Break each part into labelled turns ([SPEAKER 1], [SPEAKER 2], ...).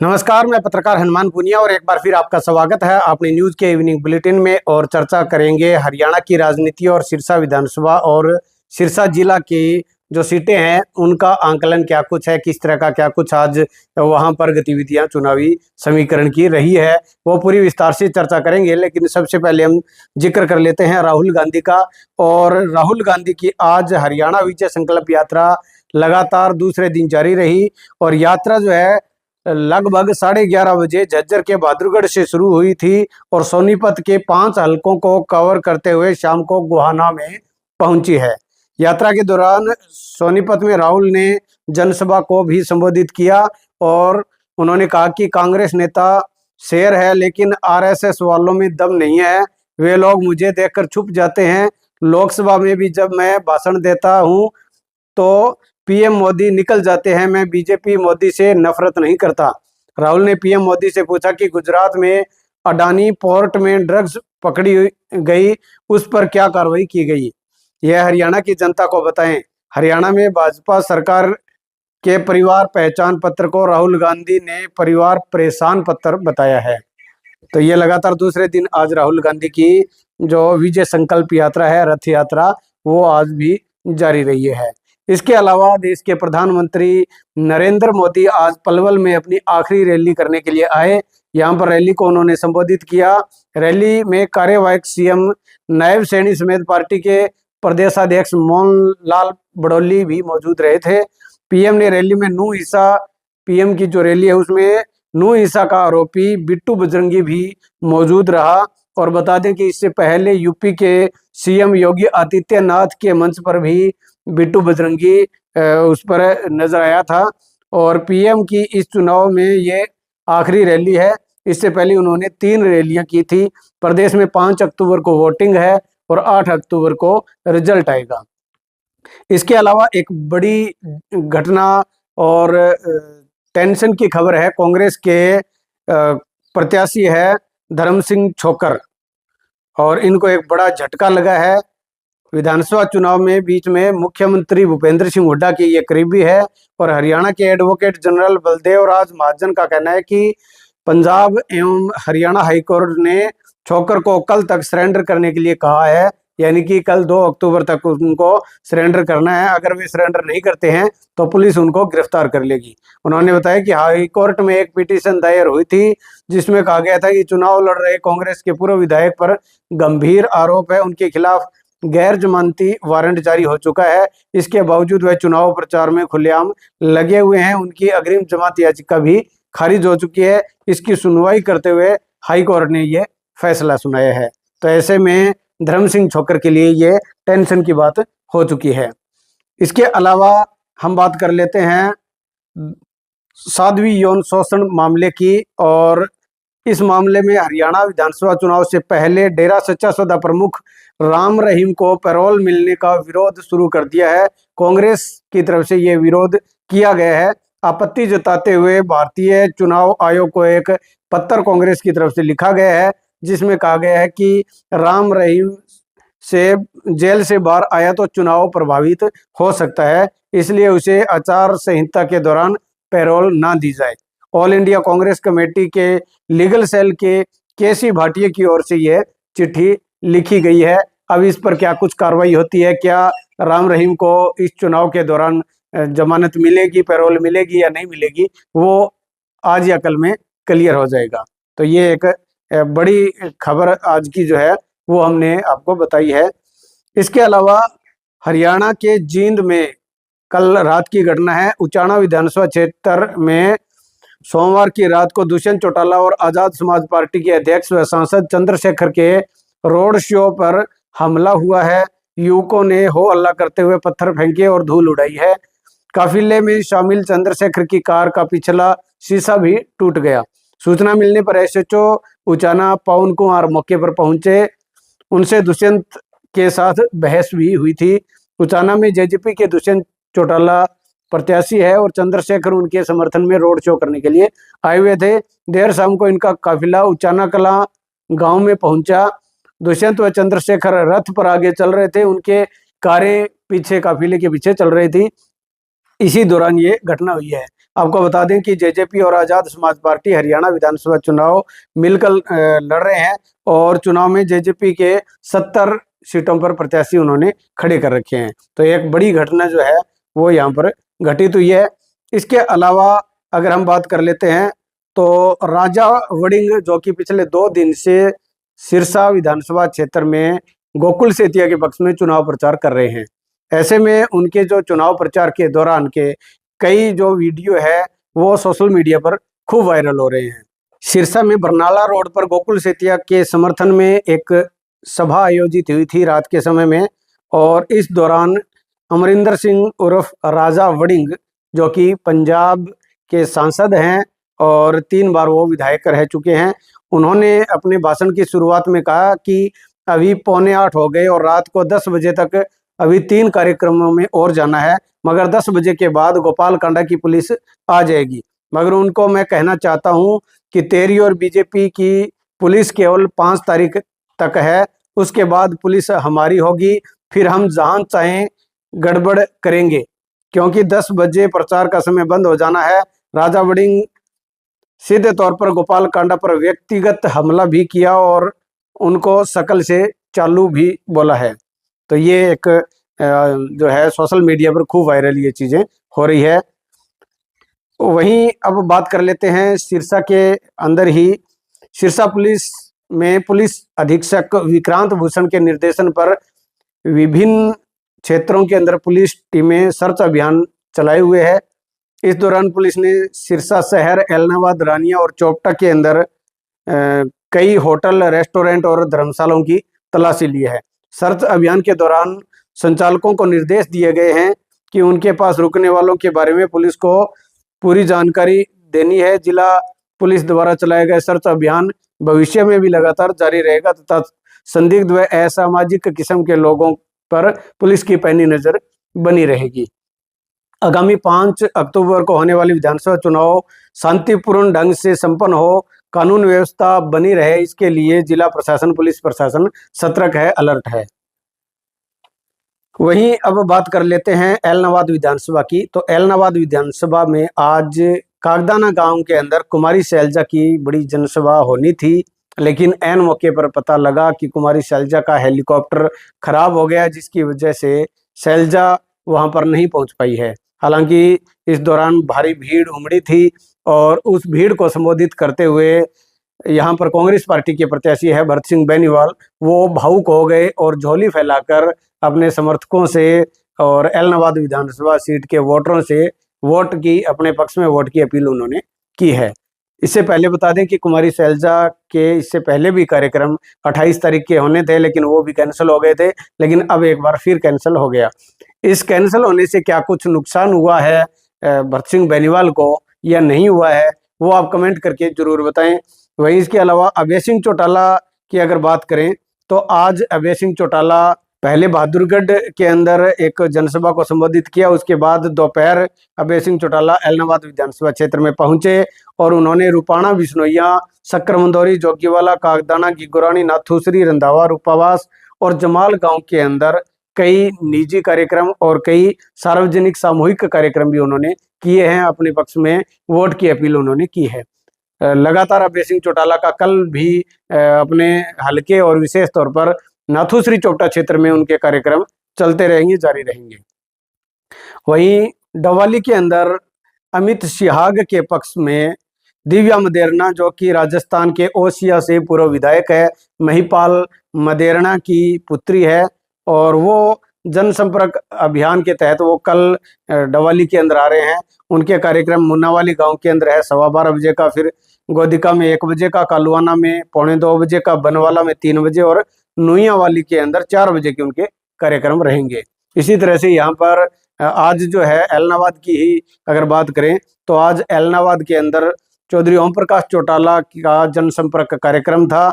[SPEAKER 1] नमस्कार, मैं पत्रकार हनुमान पुनिया और एक बार फिर आपका स्वागत है अपने न्यूज के इवनिंग बुलेटिन में। और चर्चा करेंगे हरियाणा की राजनीति और सिरसा विधानसभा और सिरसा जिला की जो सीटें हैं उनका आंकलन क्या कुछ है, किस तरह का क्या कुछ आज वहां पर गतिविधियां चुनावी समीकरण की रही है, वो पूरी विस्तार से चर्चा करेंगे। लेकिन सबसे पहले हम जिक्र कर लेते हैं राहुल गांधी का। और राहुल गांधी की आज हरियाणा विजय संकल्प यात्रा लगातार दूसरे दिन जारी रही और यात्रा जो है लगभग 11:30 बजे झज्जर के बहादुरगढ़ से शुरू हुई थी और सोनीपत के 5 हलकों को कवर करते हुए शाम को गोहाना में पहुंची है। यात्रा के दौरान सोनीपत में राहुल ने जनसभा को भी संबोधित किया और उन्होंने कहा कि कांग्रेस नेता शेर है लेकिन आरएसएस वालों में दम नहीं है, वे लोग मुझे देखकर छुप जाते हैं। लोकसभा में भी जब मैं भाषण देता हूं तो पीएम मोदी निकल जाते हैं, मैं बीजेपी मोदी से नफरत नहीं करता। राहुल ने पीएम मोदी से पूछा कि गुजरात में अडानी पोर्ट में ड्रग्स पकड़ी गई, उस पर क्या कार्रवाई की गई, यह हरियाणा की जनता को बताएं। हरियाणा में भाजपा सरकार के परिवार पहचान पत्र को राहुल गांधी ने परिवार परेशान पत्र बताया है। तो ये लगातार दूसरे दिन आज राहुल गांधी की जो विजय संकल्प यात्रा है, रथ यात्रा, वो आज भी जारी रही है। इसके अलावा देश के प्रधानमंत्री नरेंद्र मोदी आज पलवल में अपनी आखिरी रैली करने के लिए आए। यहाँ पर रैली को उन्होंने संबोधित किया। रैली में कार्यवाहक सीएम नायब सैनी समेत पार्टी के प्रदेशाध्यक्ष मोहन लाल बड़ौली भी मौजूद रहे थे। पीएम ने रैली में नूह ईसा, पीएम की जो रैली है उसमें नूह ईसा का आरोपी बिट्टू बजरंगी भी मौजूद रहा। और बता दें कि इससे पहले यूपी के सीएम योगी आदित्यनाथ के मंच पर भी बिट्टू बजरंगी उस पर नजर आया था। और पीएम की इस चुनाव में ये आखिरी रैली है। इससे पहले उन्होंने 3 रैलियां की थी। प्रदेश में 5 अक्टूबर को वोटिंग है और 8 अक्टूबर को रिजल्ट आएगा। इसके अलावा एक बड़ी घटना और टेंशन की खबर है। कांग्रेस के प्रत्याशी है धर्म सिंह छोक्कर और इनको एक बड़ा झटका लगा है। विधानसभा चुनाव में बीच में मुख्यमंत्री भूपेंद्र सिंह हुड्डा की ये करीबी है और हरियाणा के एडवोकेट जनरल बलदेव राज महाजन का कहना है कि पंजाब एवं हरियाणा हाईकोर्ट ने छोक्कर को कल तक सरेंडर करने के लिए कहा है, यानी कि कल 2 अक्टूबर तक उनको सरेंडर करना है। अगर वे सरेंडर नहीं करते हैं तो पुलिस उनको गिरफ्तार कर लेगी। उन्होंने बताया कि हाई कोर्ट में एक पिटीशन दायर हुई थी जिसमें कहा गया था कि चुनाव लड़ रहे कांग्रेस के पूर्व विधायक पर गंभीर आरोप है, उनके खिलाफ गैर जमानती वारंट जारी हो चुका है। इसके बावजूद वह चुनाव प्रचार में खुलेआम लगे हुए हैं। उनकी अग्रिम जमानत याचिका भी खारिज हो चुकी है। इसकी सुनवाई करते हुए हाई कोर्ट ने यह फैसला सुनाया है। तो ऐसे में धर्म सिंह छोक्कर के लिए ये टेंशन की बात हो चुकी है। इसके अलावा हम बात कर लेते हैं साध्वी यौन शोषण मामले की। और इस मामले में हरियाणा विधानसभा चुनाव से पहले डेरा सच्चा सौदा प्रमुख राम रहीम को पैरोल मिलने का विरोध शुरू कर दिया है। कांग्रेस की तरफ से यह विरोध किया गया है। आपत्ति जताते हुए भारतीय चुनाव आयोग को एक पत्र कांग्रेस की तरफ से लिखा गया है जिसमें कहा गया है कि राम रहीम से जेल से बाहर आया तो चुनाव प्रभावित हो सकता है, इसलिए उसे आचार संहिता के दौरान पैरोल ना दी जाए। ऑल इंडिया कांग्रेस कमेटी के लीगल सेल के केसी भाटिया की ओर से यह चिट्ठी लिखी गई है। अब इस पर क्या कुछ कार्रवाई होती है, क्या राम रहीम को इस चुनाव के दौरान जमानत मिलेगी, पैरोल मिलेगी या नहीं मिलेगी, वो आज या कल में क्लियर हो जाएगा। तो ये एक बड़ी खबर आज की जो है वो हमने आपको बताई है। इसके अलावा हरियाणा के जींद में कल रात की घटना है। उचाना विधानसभा क्षेत्र में सोमवार की रात को दुष्यंत चौटाला और आजाद समाज पार्टी के अध्यक्ष व सांसद चंद्रशेखर के रोड शो पर हमला हुआ है। युवकों ने हो हल्ला करते हुए पत्थर फेंके और धूल उड़ाई है। काफिले में शामिल चंद्रशेखर की कार का पिछला शीशा भी टूट गया। सूचना मिलने पर एसएचओ उचाना पवन कुमार मौके पर पहुंचे। उनसे दुष्यंत के साथ बहस भी हुई थी। उचाना में जेजेपी के दुष्यंत चौटाला प्रत्याशी है और चंद्रशेखर उनके समर्थन में रोड शो करने के लिए आए हुए थे। देर शाम को इनका काफिला उचाना कला गांव में पहुंचा। दुष्यंत व चंद्रशेखर रथ पर आगे चल रहे थे, उनके कारें पीछे काफिले के पीछे चल रही थी। इसी दौरान ये घटना हुई है। आपको बता दें कि जेजेपी और आज़ाद समाज पार्टी हरियाणा विधानसभा चुनाव मिलकर लड़ रहे हैं और चुनाव में जेजेपी के 70 सीटों पर प्रत्याशी उन्होंने खड़े कर रखे हैं। तो एक बड़ी घटना जो है वो यहाँ पर घटित हुई है। इसके अलावा अगर हम बात कर लेते हैं तो राजा वड़िंग जो कि पिछले 2 दिन से सिरसा विधानसभा क्षेत्र में गोकुल सेतिया के पक्ष में चुनाव प्रचार कर रहे हैं। ऐसे में उनके जो चुनाव प्रचार के दौरान के कई जो वीडियो है वो सोशल मीडिया पर खूब वायरल हो रहे हैं। सिरसा में बरनाला रोड पर गोकुल सेतिया के समर्थन में एक सभा आयोजित हुई थी रात के समय में, और इस दौरान अमरिंदर सिंह उर्फ राजा वड़िंग जो कि पंजाब के सांसद हैं और 3 बार वो विधायक रह चुके हैं, उन्होंने अपने भाषण की शुरुआत में कहा कि अभी 7:45 हो गए और रात को 10 बजे तक अभी 3 कार्यक्रमों में और जाना है, मगर 10 बजे के बाद गोपाल कांडा की पुलिस आ जाएगी। मगर उनको मैं कहना चाहता हूं कि तेरी और बीजेपी की पुलिस केवल 5 तारीख तक है, उसके बाद पुलिस हमारी होगी, फिर हम जहां चाहें गड़बड़ करेंगे, क्योंकि 10 बजे प्रचार का समय बंद हो जाना है। राजा वड़िंग सीधे तौर पर गोपाल कांडा पर व्यक्तिगत हमला भी किया और उनको शकल से चालू भी बोला है। तो ये एक जो है सोशल मीडिया पर खूब वायरल ये चीजें हो रही है। वहीं अब बात कर लेते हैं सिरसा के अंदर ही। सिरसा पुलिस में पुलिस अधीक्षक विक्रांत भूषण के निर्देशन पर विभिन्न क्षेत्रों के अंदर पुलिस टीमें सर्च अभियान चलाए हुए है। इस दौरान पुलिस ने सिरसा शहर, एलनाबाद, रानिया और चोपटा के अंदर कई होटल, रेस्टोरेंट और धर्मशालाओं की तलाशी ली है। सर्च अभियान के दौरान संचालकों को निर्देश दिए गए हैं कि उनके पास रुकने वालों के बारे में पुलिस को पूरी जानकारी देनी है। जिला पुलिस द्वारा चलाया गया सर्च अभियान भविष्य में भी लगातार जारी रहेगा तथा संदिग्ध व असामाजिक किस्म के लोगों पर पुलिस की पैनी नजर बनी रहेगी। आगामी 5 अक्टूबर को होने वाली विधानसभा चुनाव शांतिपूर्ण ढंग से संपन्न हो, कानून व्यवस्था बनी रहे, इसके लिए जिला प्रशासन, पुलिस प्रशासन सतर्क है, अलर्ट है। वहीं अब बात कर लेते हैं एलनाबाद विधानसभा की। तो एलनाबाद विधानसभा में आज कागदाना गांव के अंदर कुमारी शैलजा की बड़ी जनसभा होनी थी, लेकिन ऐन मौके पर पता लगा कि कुमारी शैलजा का हेलीकॉप्टर खराब हो गया, जिसकी वजह से शैलजा वहां पर नहीं पहुंच पाई है। हालांकि इस दौरान भारी भीड़ उमड़ी थी और उस भीड़ को संबोधित करते हुए यहाँ पर कांग्रेस पार्टी के प्रत्याशी है भरत सिंह बेनीवाल, वो भावुक हो गए और झोली फैलाकर अपने समर्थकों से और एलनाबाद विधानसभा सीट के वोटरों से वोट की, अपने पक्ष में वोट की अपील उन्होंने की है। इससे पहले बता दें कि कुमारी शैलजा के इससे पहले भी कार्यक्रम 28 तारीख के होने थे, लेकिन वो भी कैंसिल हो गए थे, लेकिन अब एक बार फिर कैंसिल हो गया। इस कैंसिल होने से क्या कुछ नुकसान हुआ है भरत सिंह बेनीवाल को या नहीं हुआ है, वो आप कमेंट करके जरूर बताएं। वहीं इसके अलावा अभय सिंह चौटाला की अगर बात करें तो आज अभय सिंह चौटाला पहले बहादुरगढ़ के अंदर एक जनसभा को संबोधित किया, उसके बाद दोपहर अभय सिंह चौटाला एलनाबाद विधानसभा क्षेत्र में पहुंचे और उन्होंने रूपाणा, बिश्नोइया, सक्कर-मंदौरी, जोगीवाला, कागदाना, गिगोरानी, नाथूसरी, रंधावा, रूपावास और जमाल गांव के अंदर कई निजी कार्यक्रम और कई सार्वजनिक सामूहिक कार्यक्रम भी उन्होंने किए हैं। अपने पक्ष में वोट की अपील उन्होंने की है। लगातार अभय सिंह चौटाला का कल भी अपने हलके और विशेष तौर पर नाथूसरी चोपटा क्षेत्र में उनके कार्यक्रम चलते रहेंगे, जारी रहेंगे। वहीं डवाली के अंदर अमित सिहाग के पक्ष में दिव्या मदेरणा, जो कि राजस्थान के ओसिया से पूर्व विधायक है, महिपाल मदेरणा की पुत्री है, और वो जनसंपर्क अभियान के तहत वो कल डवाली के अंदर आ रहे हैं। उनके कार्यक्रम मुन्नावाली गांव के अंदर है 12:15 बजे का, फिर गोदिका में 1 बजे का, कालुआना में 2:45 बजे का, बनवाला में 3 बजे और नुइयावाली के अंदर 4 बजे के उनके कार्यक्रम रहेंगे। इसी तरह से यहाँ पर आज जो है एलनाबाद की ही अगर बात करें तो आज एलनाबाद के अंदर चौधरी ओम प्रकाश चौटाला का जनसंपर्क कार्यक्रम था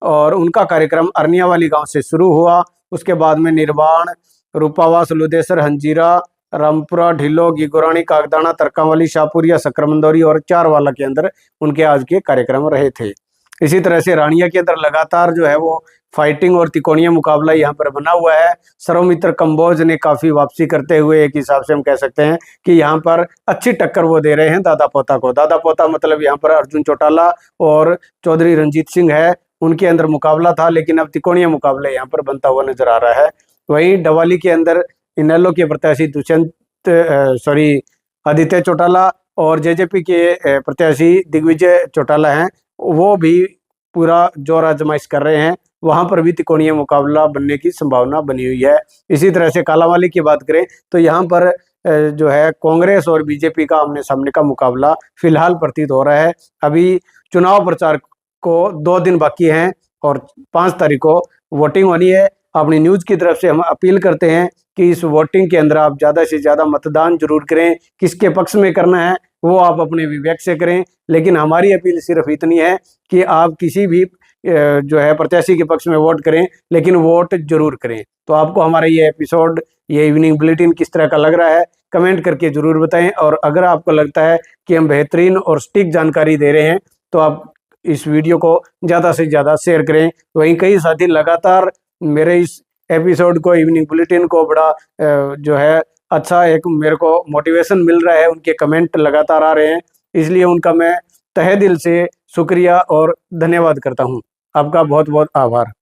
[SPEAKER 1] और उनका कार्यक्रम अरनियावाली गांव से शुरू हुआ। उसके बाद में निर्वाण, रूपावास, लुदेसर, हंजीरा, रामपुरा, ढिलो, गिगोरानी, कागदाना, तरकावाली, शाहपुरिया, सक्कर-मंदौरी और चारवाला के अंदर उनके आज के कार्यक्रम रहे थे। इसी तरह से रानिया के अंदर लगातार जो है वो फाइटिंग और तिकोणीय मुकाबला यहाँ पर बना हुआ है। सर्वमित्र कंबोज ने काफी वापसी करते हुए एक हिसाब से हम कह सकते हैं कि यहाँ पर अच्छी टक्कर वो दे रहे हैं दादा पोता को। दादा पोता मतलब यहाँ पर अर्जुन चौटाला और चौधरी रंजीत सिंह है, उनके अंदर मुकाबला था, लेकिन अब तिकोणीय मुकाबला यहाँ पर बनता हुआ नजर आ रहा है। वहीं डवाली के अंदर इनेलो के प्रत्याशी आदित्य चौटाला और जेजेपी के प्रत्याशी दिग्विजय चौटाला हैं, वो भी पूरा जोर आजमाइश कर रहे हैं। वहां पर भी त्रिकोणीय मुकाबला बनने की संभावना बनी हुई है। इसी तरह से कालांवाली की बात करें तो यहाँ पर जो है कांग्रेस और बीजेपी का आमने सामने का मुकाबला फिलहाल प्रतीत हो रहा है। अभी चुनाव प्रचार को 2 दिन बाकी हैं और 5 तारीख को वोटिंग होनी है। अपनी न्यूज की तरफ से हम अपील करते हैं कि इस वोटिंग के अंदर आप ज़्यादा से ज़्यादा मतदान जरूर करें। किसके पक्ष में करना है वो आप अपने विवेक से करें, लेकिन हमारी अपील सिर्फ इतनी है कि आप किसी भी जो है प्रत्याशी के पक्ष में वोट करें, लेकिन वोट जरूर करें। तो आपको हमारा ये एपिसोड, ये इवनिंग बुलेटिन किस तरह का लग रहा है कमेंट करके जरूर बताएं। और अगर आपको लगता है कि हम बेहतरीन और सटीक जानकारी दे रहे हैं तो आप इस वीडियो को ज़्यादा से ज़्यादा शेयर करें। वहीं कई साथी लगातार मेरे इस एपिसोड को, इवनिंग बुलेटिन को बड़ा जो है अच्छा एक मेरे को मोटिवेशन मिल रहा है, उनके कमेंट लगातार आ रहे हैं, इसलिए उनका मैं तहे दिल से शुक्रिया और धन्यवाद करता हूं। आपका बहुत बहुत आभार।